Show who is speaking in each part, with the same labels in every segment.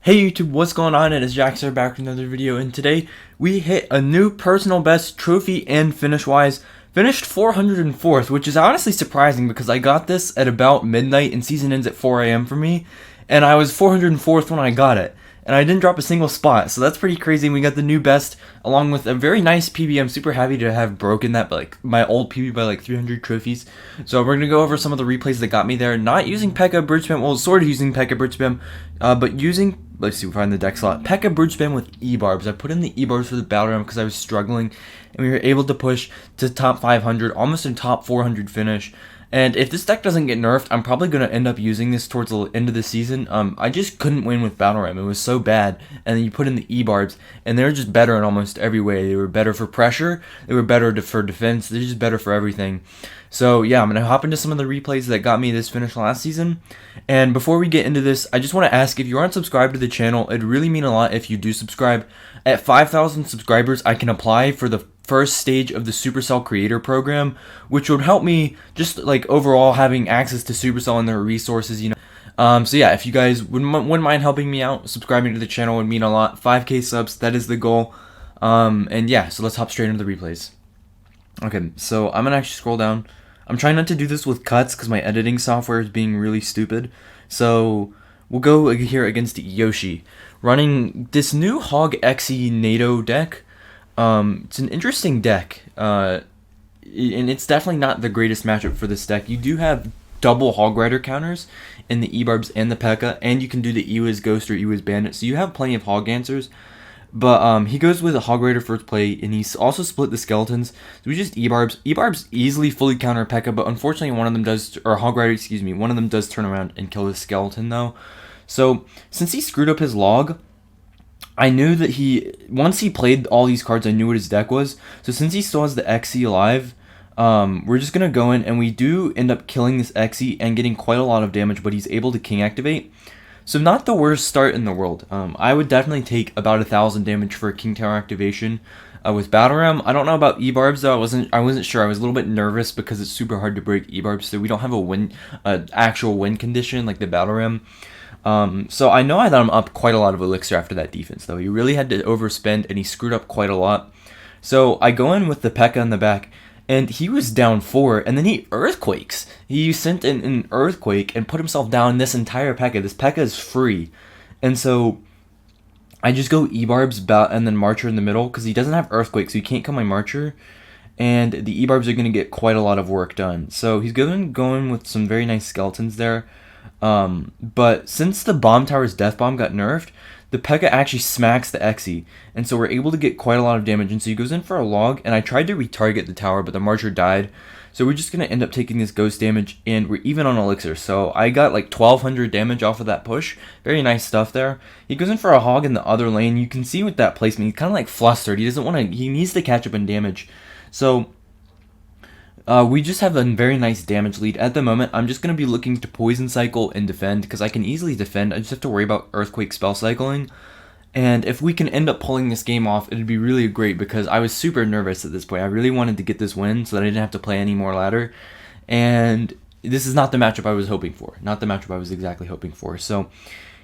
Speaker 1: Hey YouTube, what's going on? It is Jax here back with another video, and today we hit a new personal best trophy and finish-wise. Finished 404th, which is honestly surprising because I got this at about midnight and season ends at 4 a.m. for me, and I was 404th when I got it. And I didn't drop a single spot, so that's pretty crazy. We got the new best along with a very nice PB. I'm super happy to have broken that, my old PB by 300 trophies. So we're gonna go over some of the replays that got me there. Not using Pekka Bridge Spam, well, sort of using Pekka Bridge Spam, but using, let's see, we find the deck slot. Pekka Bridge Spam with Ebarbs. I put in the Ebarbs for the battle round because I was struggling, and we were able to push to top 500, almost in top 400 finish. And if this deck doesn't get nerfed, I'm probably going to end up using this towards the end of the season. I just couldn't win with Battle Ram. It was so bad. And then you put in the E-Barbs, and they're just better in almost every way. They were better for pressure. They were better for defense. They're just better for everything. So, yeah, I'm going to hop into some of the replays that got me this finish last season. And before we get into this, I just want to ask, if you aren't subscribed to the channel, it'd really mean a lot if you do subscribe. At 5,000 subscribers, I can apply for the first stage of the Supercell Creator Program, which would help me just overall having access to Supercell and their resources, So yeah, if you guys wouldn't mind helping me out, subscribing to the channel would mean a lot. 5K subs, that is the goal. And yeah, so let's hop straight into the replays. Okay, so I'm gonna actually scroll down. I'm trying not to do this with cuts because my editing software is being really stupid. So we'll go here against Yoshi, running this new Hog Xe NATO deck. It's an interesting deck, and it's definitely not the greatest matchup for this deck. You do have double Hog Rider counters in the Ebarbs and the Pekka, and you can do the Ewiz Ghost or Ewiz Bandit, so you have plenty of Hog answers. But he goes with a Hog Rider first play, and he's also split the skeletons. So we just Ebarbs. Ebarbs easily fully counter Pekka, but unfortunately one of them does, or Hog Rider, excuse me, one of them does turn around and kill the skeleton though. So since he screwed up his log, I knew that once he played all these cards, I knew what his deck was. So since he still has the Xe alive, we're just going to go in, and we do end up killing this Xe and getting quite a lot of damage, but he's able to King activate. So not the worst start in the world. I would definitely take about 1,000 damage for a King Tower activation with Battle Ram. I don't know about Ebarbs though. I wasn't sure. I was a little bit nervous because it's super hard to break Ebarbs, so we don't have actual win condition like the Battle Ram. So I know I let him up quite a lot of elixir after that defense, though. He really had to overspend, and he screwed up quite a lot. So I go in with the Pekka in the back, and he was down 4, and then he Earthquakes. He sent in an Earthquake and put himself down this entire Pekka. This Pekka is free. And so I just go Ebarbs and then Marcher in the middle, because he doesn't have Earthquake, so he can't kill my Marcher. And the Ebarbs are going to get quite a lot of work done. So he's going with some very nice skeletons there. But since the Bomb Tower's Death Bomb got nerfed, the Pekka actually smacks the Xe, and so we're able to get quite a lot of damage. And so he goes in for a log, and I tried to retarget the tower, but the Marcher died. So we're just going to end up taking this ghost damage, and we're even on elixir. So I got 1,200 damage off of that push. Very nice stuff there. He goes in for a hog in the other lane. You can see with that placement, he's kind of flustered. He needs to catch up in damage. So we just have a very nice damage lead. At the moment, I'm just going to be looking to Poison Cycle and defend, because I can easily defend. I just have to worry about Earthquake spell cycling. And if we can end up pulling this game off, it'd be really great, because I was super nervous at this point. I really wanted to get this win so that I didn't have to play any more ladder. And this is not the matchup I was hoping for. Not the matchup I was exactly hoping for. So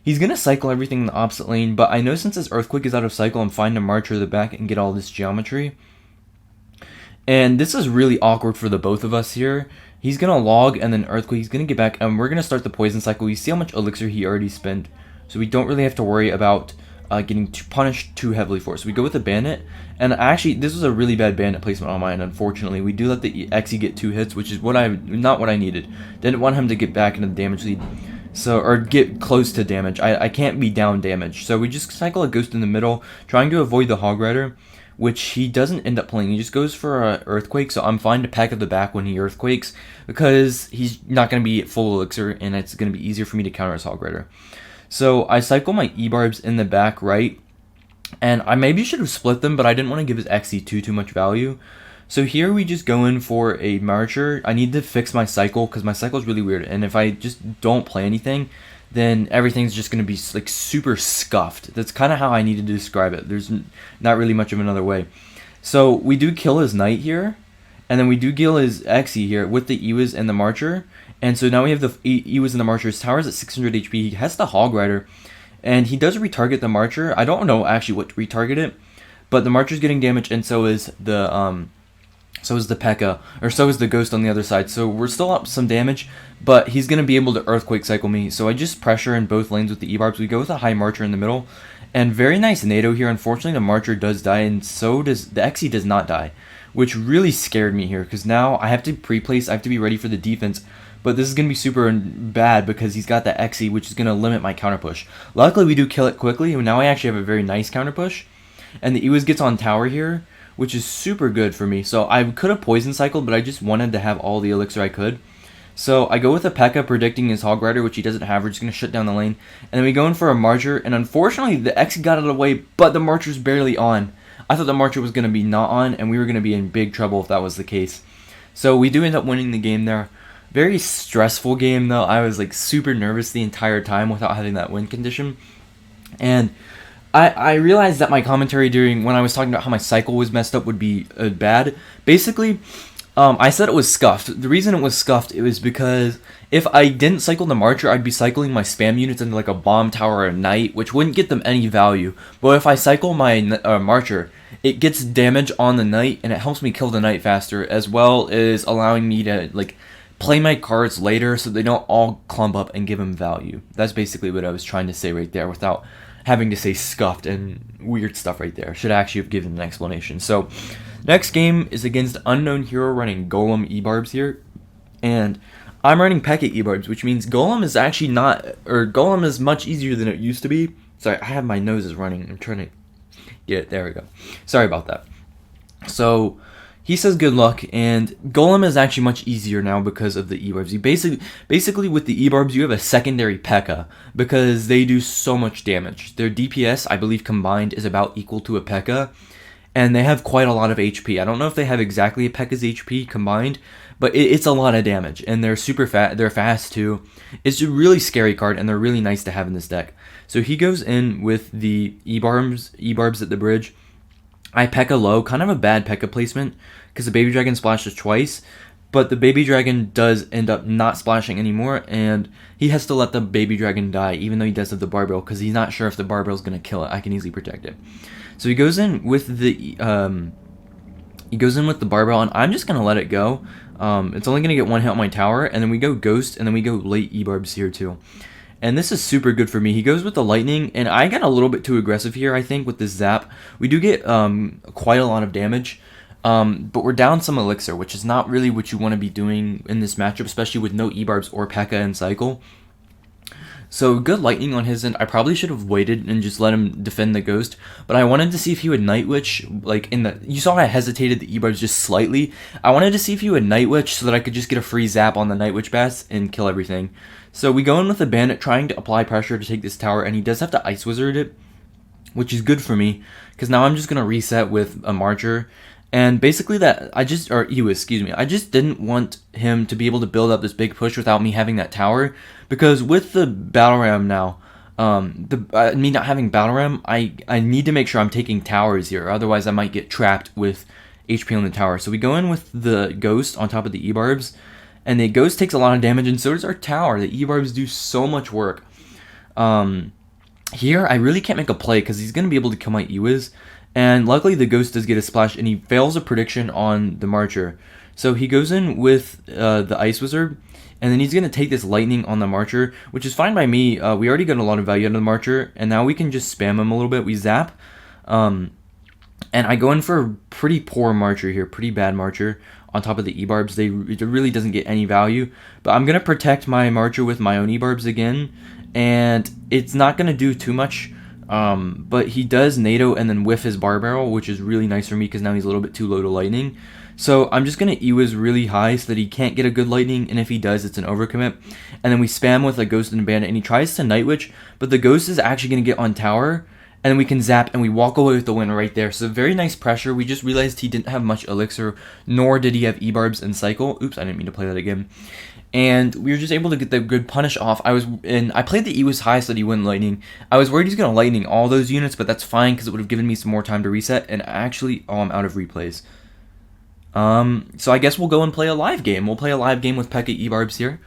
Speaker 1: he's going to cycle everything in the opposite lane, but I know since his Earthquake is out of cycle, I'm fine to Marcher the back and get all this geometry. And this is really awkward for the both of us here. He's going to log and then Earthquake. He's going to get back, and we're going to start the Poison Cycle. You see how much elixir he already spent. So we don't really have to worry about getting punished too heavily for it. So we go with the Bandit. And actually, this was a really bad Bandit placement on mine, unfortunately. We do let the Xe get 2 hits, which is not what I needed. Didn't want him to get back into the damage lead. So, or get close to damage. I can't be down damage. So we just cycle a Ghost in the middle, trying to avoid the Hog Rider, which he doesn't end up playing. He just goes for an Earthquake, so I'm fine to pack at the back when he Earthquakes, because he's not going to be at full elixir, and it's going to be easier for me to counter his Hog Rider. So I cycle my Ebarbs in the back right, and I maybe should have split them, but I didn't want to give his Xe too much value. So here we just go in for a Marcher. I need to fix my cycle, because my cycle is really weird, and if I just don't play anything, then everything's just going to be super scuffed. That's kind of how I needed to describe it. There's not really much of another way. So we do kill his Knight here, and then we do kill his Xe here with the Ewiz and the Marcher. And so now we have the Ewiz and the Marcher. His tower's at 600 HP. He has the Hog Rider, and he does retarget the Marcher. I don't know actually what to retarget it, but the Marcher's getting damage, and so is the Pekka, or so is the Ghost on the other side. So we're still up some damage, but he's going to be able to Earthquake cycle me. So I just pressure in both lanes with the Ebarbs. We go with a high Marcher in the middle, and very nice NATO here. Unfortunately, the Marcher does die, and so does the Xe does not die, which really scared me here, because now I have to pre-place, I have to be ready for the defense, but this is going to be super bad because he's got that Xe, which is going to limit my counter push. Luckily, we do kill it quickly, and now I actually have a very nice counter push, and the Ewis gets on tower here, which is super good for me. So I could have poison cycled, but I just wanted to have all the elixir I could. So I go with a Pekka predicting his Hog Rider, which he doesn't have. We're just going to shut down the lane. And then we go in for a Marcher, and unfortunately the Xe got out of the way, but the Marcher's barely on. I thought the Marcher was going to be not on, and we were going to be in big trouble if that was the case. So we do end up winning the game there. Very stressful game though. I was like super nervous the entire time without having that win condition. And I realized that my commentary during when I was talking about how my cycle was messed up would be bad. Basically, I said it was scuffed. The reason it was scuffed, it was because if I didn't cycle the Marcher, I'd be cycling my spam units into like a bomb tower or a knight, which wouldn't get them any value. But if I cycle my Marcher, it gets damage on the knight, and it helps me kill the knight faster, as well as allowing me to like play my cards later so they don't all clump up and give him value. That's basically what I was trying to say right there without having to say scuffed and weird stuff right there. Should actually have given an explanation. So, next game is against Unknown Hero running Golem Ebarbs here. And I'm running Pekka Ebarbs, which means Golem is actually not, or Golem is much easier than it used to be. Sorry, I have my noses running. I'm trying to get it. There we go. Sorry about that. So, he says good luck, and Golem is actually much easier now because of the Ebarbs. You basically with the Ebarbs, you have a secondary Pekka because they do so much damage. Their DPS, I believe, combined is about equal to a Pekka, and they have quite a lot of HP. I don't know if they have exactly a Pekka's HP combined, but it's a lot of damage, and they're super fast. They're fast too. It's a really scary card, and they're really nice to have in this deck. So he goes in with the Ebarbs at the bridge. I Pekka low, kind of a bad Pekka placement, because the Baby Dragon splashes twice, but the Baby Dragon does end up not splashing anymore, and he has to let the Baby Dragon die, even though he does have the Barbell, because he's not sure if the Barbell is going to kill it. I can easily protect it. So he goes in with the Barbell, and I'm just going to let it go. It's only going to get one hit on my tower, and then we go Ghost, and then we go late Ebarbs here too. And this is super good for me. He goes with the Lightning, and I got a little bit too aggressive here, I think, with this Zap. We do get quite a lot of damage, but we're down some Elixir, which is not really what you want to be doing in this matchup, especially with no Ebarbs or Pekka in cycle. So good Lightning on his end. I probably should have waited and just let him defend the Ghost, but I wanted to see if he would Night Witch, like you saw I hesitated the Ebarbs just slightly. I wanted to see if he would Night Witch so that I could just get a free Zap on the Night Witch Bats and kill everything. So we go in with the Bandit trying to apply pressure to take this tower, and he does have to Ice Wizard it, which is good for me, because now I'm just going to reset with a Marcher. And basically I just didn't want him to be able to build up this big push without me having that tower, because with the Battle Ram now, me not having Battle Ram, I need to make sure I'm taking towers here, otherwise I might get trapped with HP on the tower. So we go in with the Ghost on top of the Ebarbs, and the Ghost takes a lot of damage, and so does our tower. The Ebarbs do so much work. Here, I really can't make a play, because he's going to be able to kill my Ewis, and luckily the Ghost does get a splash, and he fails a prediction on the Marcher. So he goes in with the Ice Wizard, and then he's going to take this Lightning on the Marcher, which is fine by me. We already got a lot of value out of the Marcher, and now we can just spam him a little bit. We Zap, and I go in for a pretty poor Marcher here, pretty bad Marcher. On top of the Ebarbs, it really doesn't get any value. But I'm going to protect my Marcher with my own Ebarbs again, and it's not going to do too much. But he does NATO and then whiff his Bar Barrel, which is really nice for me because now he's a little bit too low to Lightning. So I'm just going to Ewis really high so that he can't get a good Lightning, and if he does, it's an overcommit. And then we spam with a Ghost and a Bandit, and he tries to Night Witch, but the Ghost is actually going to get on tower, and then we can Zap, and we walk away with the win right there. So very nice pressure. We just realized he didn't have much Elixir, nor did he have Ebarbs and Cycle. Oops, I didn't mean to play that again. And we were just able to get the good punish off. I played the Ewis high so that he wouldn't Lightning. I was worried he's going to Lightning all those units, but that's fine because it would have given me some more time to reset. And actually, I'm out of replays. So I guess we'll go and play a live game. We'll play a live game with Pekka Ebarbs here.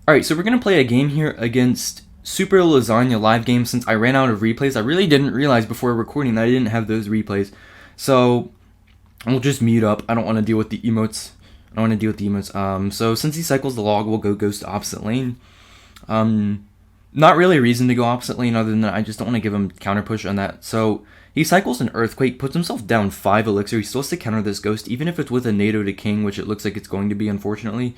Speaker 1: Alright, so we're going to play a game here against Super Lasagna live game, since I ran out of replays. I really didn't realize before recording that I didn't have those replays. So we'll just mute up. I don't want to deal with the emotes. So since he cycles the log, we'll go Ghost opposite lane. Not really a reason to go opposite lane other than I just don't want to give him counter push on that. So he cycles an Earthquake, puts himself down 5 elixir. He still has to counter this Ghost, even if it's with a NATO to King, which it looks like it's going to be, unfortunately.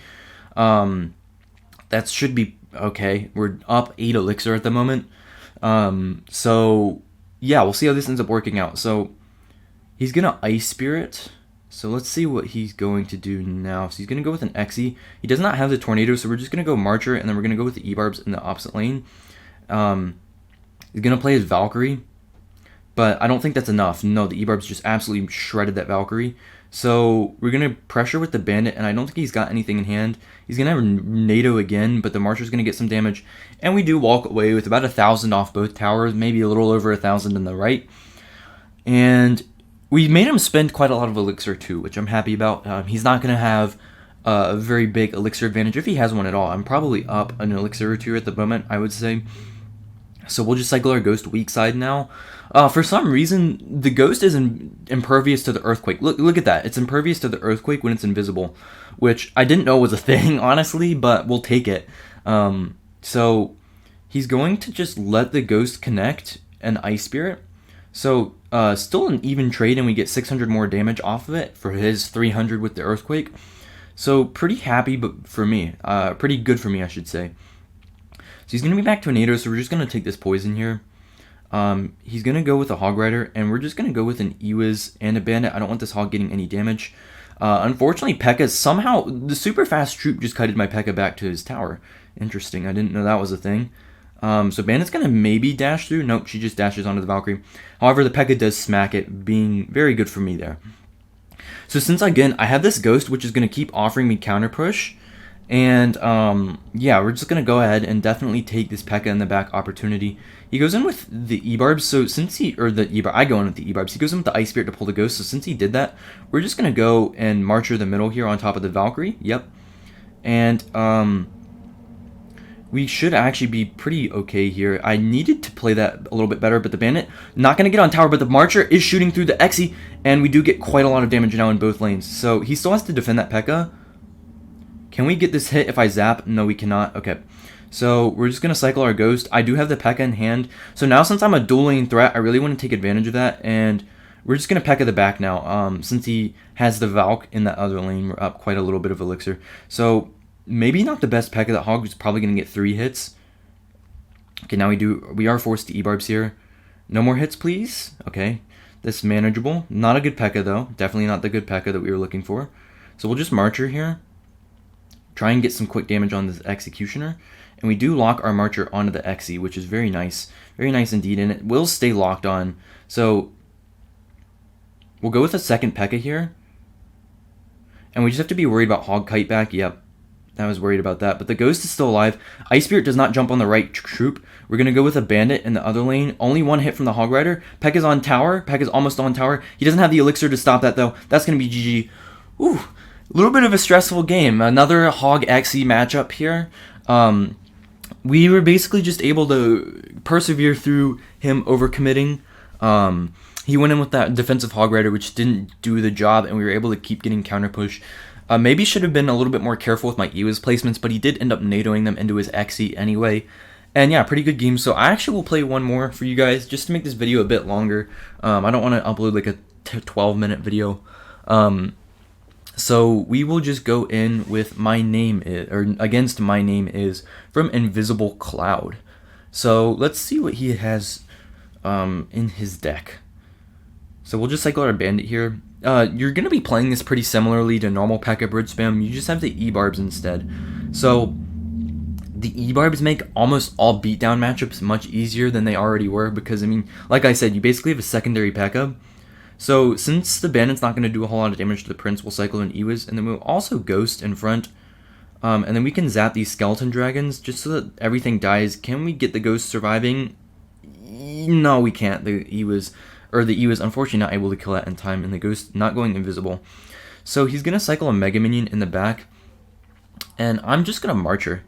Speaker 1: That should be okay. We're up 8 elixir at the moment. So yeah, we'll see how this ends up working out. So he's gonna Ice Spirit. So let's see what he's going to do now. So he's going to go with an Xe. He does not have the Tornado, so we're just going to go Marcher, and then we're going to go with the Ebarbs in the opposite lane. He's going to play his Valkyrie, but I don't think that's enough. No, the Ebarbs just absolutely shredded that Valkyrie. So we're going to pressure with the Bandit, and I don't think he's got anything in hand. He's going to have NATO again, but the Marcher's going to get some damage. And we do walk away with about 1,000 off both towers, maybe a little over 1,000 in the right. And we made him spend quite a lot of elixir too, which I'm happy about. He's not going to have a very big elixir advantage if he has one at all. I'm probably up an elixir or 2 at the moment, I would say. So we'll just cycle our Ghost weak side now. For some reason, the Ghost is impervious to the Earthquake. Look at that. It's impervious to the Earthquake when it's invisible, which I didn't know was a thing, honestly, but we'll take it. So he's going to just let the Ghost connect an Ice Spirit. So still an even trade, and we get 600 more damage off of it for his 300 with the Earthquake. So pretty happy, but for me, pretty good for me, I should say. So he's going to be back to a NATO, so we're just going to take this poison here. He's going to go with a Hog Rider, and we're just going to go with an Ewiz and a Bandit. I don't want this Hog getting any damage. Unfortunately, Pekka somehow, the super fast troop just kited my Pekka back to his tower. Interesting, I didn't know that was a thing. So Bandit's going to maybe dash through. Nope, she just dashes onto the Valkyrie. However, the Pekka does smack it, being very good for me there. So since, again, I have this Ghost, which is going to keep offering me counter push. And, yeah, we're just going to go ahead and definitely take this Pekka in the back opportunity. He goes in with the Ebarbs, so since I go in with the Ebarbs. He goes in with the Ice Spirit to pull the Ghost, so since he did that, we're just going to go and Marcher the middle here on top of the Valkyrie. Yep. And, we should actually be pretty okay here. I needed to play that a little bit better, but the Bandit, not going to get on tower, but the Marcher is shooting through the Xe, and we do get quite a lot of damage now in both lanes. So he still has to defend that Pekka. Can we get this hit if I zap? No, we cannot. Okay. So we're just going to cycle our Ghost. I do have the Pekka in hand. So now since I'm a dual lane threat, I really want to take advantage of that, and we're just going to Pekka the back now. Since he has the Valk in that other lane, we're up quite a little bit of elixir. So maybe not the best Pekka. That Hog is probably going to get 3 hits. Okay, now we are forced to Ebarbs here. No more hits, please. Okay, this is manageable. Not a good Pekka, though. Definitely not the good Pekka that we were looking for. So we'll just Marcher here. Try and get some quick damage on this Executioner. And we do lock our Marcher onto the Xe, which is very nice. Very nice indeed, and it will stay locked on. So we'll go with a second Pekka here. And we just have to be worried about Hog Kite back. Yep. I was worried about that, but the Ghost is still alive. Ice Spirit does not jump on the right troop. We're going to go with a Bandit in the other lane. Only 1 hit from the Hog Rider. Pekka's on tower. Pekka's almost on tower. He doesn't have the elixir to stop that, though. That's going to be GG. Ooh, a little bit of a stressful game. Another Hog Xe matchup here. We were basically just able to persevere through him overcommitting. He went in with that defensive Hog Rider, which didn't do the job, and we were able to keep getting counter push. Maybe should have been a little bit more careful with my Ewiz placements, but he did end up NATOing them into his Xe anyway. And yeah, pretty good game. So I actually will play one more for you guys, just to make this video a bit longer. I don't want to upload like a 12-minute video. So we will just go in with My Name Is, or against My Name Is, from Invisible Cloud. So let's see what he has in his deck. So we'll just cycle our Bandit here. You're going to be playing this pretty similarly to normal Pekka Bridge Spam. You just have the Ebarbs instead. So the Ebarbs make almost all beatdown matchups much easier than they already were, because, I mean, like I said, you basically have a secondary Pekka. So since the Bandit's not going to do a whole lot of damage to the Prince, we'll cycle an Ewiz, and then we'll also Ghost in front. And then we can zap these Skeleton Dragons just so that everything dies. Can we get the Ghost surviving? No, we can't. The Ewiz unfortunately not able to kill that in time, and the Ghost not going invisible. So he's going to cycle a Mega Minion in the back, and I'm just going to Marcher.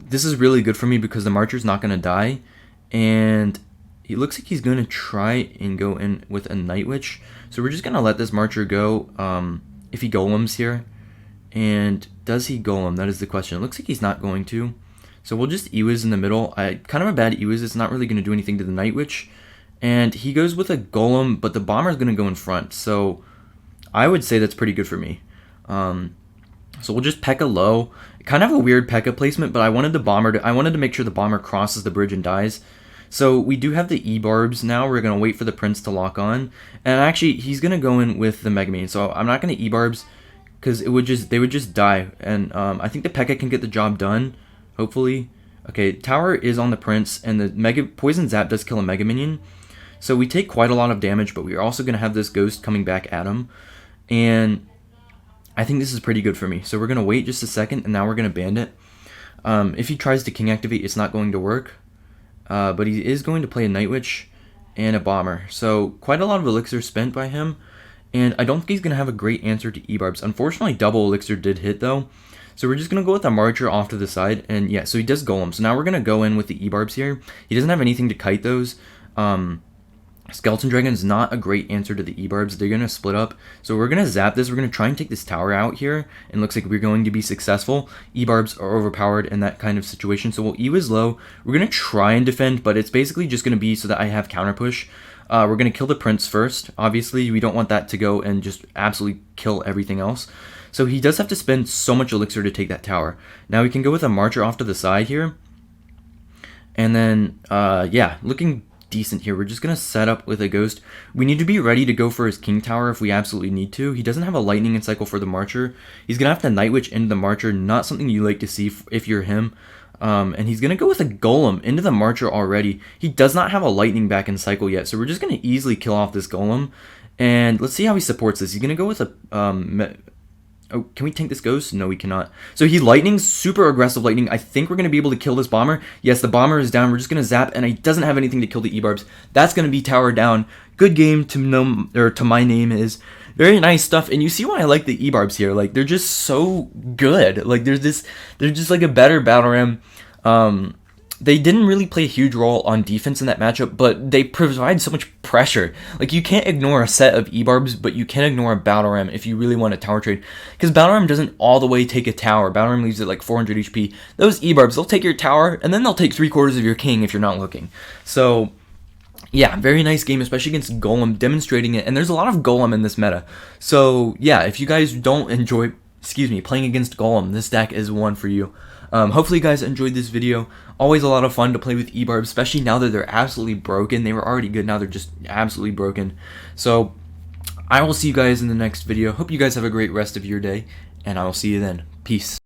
Speaker 1: this is really good for me because the Marcher's not going to die. And it looks like he's going to try and go in with a Night Witch. So we're just going to let this Marcher go if he Golems here. And does he Golem? That is the question. It looks like he's not going to. So we'll just Ewiz in the middle. Kind of a bad Ewiz. It's not really going to do anything to the Night Witch. And he goes with a Golem, but the Bomber is going to go in front. So I would say that's pretty good for me. So we'll just Pekka low. Kind of a weird Pekka placement, but I wanted to make sure the Bomber crosses the bridge and dies. So we do have the Ebarbs now. We're going to wait for the Prince to lock on. And actually, he's going to go in with the Mega Minion. So I'm not going to Ebarbs because they would just die. And I think the Pekka can get the job done, hopefully. Okay, Tower is on the Prince, and the Poison Zap does kill a Mega Minion. So we take quite a lot of damage, but we are also going to have this Ghost coming back at him. And I think this is pretty good for me. So we're going to wait just a second, and now we're going to Bandit. If he tries to King activate, it's not going to work. But he is going to play a Night Witch and a Bomber. So quite a lot of Elixir spent by him. And I don't think he's going to have a great answer to Ebarbs. Unfortunately, double Elixir did hit, though. So we're just going to go with a Marcher off to the side. And yeah, so he does Golem. So now we're going to go in with the Ebarbs here. He doesn't have anything to kite those. Skeleton Dragon is not a great answer to the Ebarbs. They're going to split up. So we're going to zap this. We're going to try and take this tower out here. And looks like we're going to be successful. Ebarbs are overpowered in that kind of situation. So we'll Ewiz low. We're going to try and defend, but it's basically just going to be so that I have counter push. We're going to kill the Prince first. Obviously, we don't want that to go and just absolutely kill everything else. So he does have to spend so much Elixir to take that tower. Now we can go with a Marcher off to the side here. And then, yeah, looking decent here. We're just going to set up with a Ghost. We need to be ready to go for his King Tower if we absolutely need to. He doesn't have a Lightning in cycle for the Marcher. He's going to have to Night Witch into the Marcher. Not something you like to see if you're him. And he's going to go with a Golem into the Marcher already. He does not have a Lightning back in cycle yet, so we're just going to easily kill off this Golem. And let's see how he supports this. He's going to go with a... oh, can we tank this Ghost? No, we cannot. So he Lightning's super aggressive Lightning. I think we're going to be able to kill this Bomber. Yes, the Bomber is down. We're just going to zap, and he doesn't have anything to kill the Ebarbs. That's going to be tower down. Good game to know, or to my name is. Very nice stuff, and you see why I like the Ebarbs here. Like, they're just so good. Like, they're just like a better Battle Ram. They didn't really play a huge role on defense in that matchup, but they provide so much pressure. Like, you can't ignore a set of Ebarbs, but you can ignore a Battle Ram if you really want a tower trade. Because Battle Ram doesn't all the way take a tower. Battle Ram leaves it like 400 HP. Those Ebarbs, they'll take your tower, and then they'll take 3/4 of your king if you're not looking. So... yeah, very nice game, especially against Golem, demonstrating it. And there's a lot of Golem in this meta. So, yeah, if you guys don't enjoy, playing against Golem, this deck is one for you. Hopefully you guys enjoyed this video. Always a lot of fun to play with Ebarbs, especially now that they're absolutely broken. They were already good, now they're just absolutely broken. So, I will see you guys in the next video. Hope you guys have a great rest of your day, and I will see you then. Peace.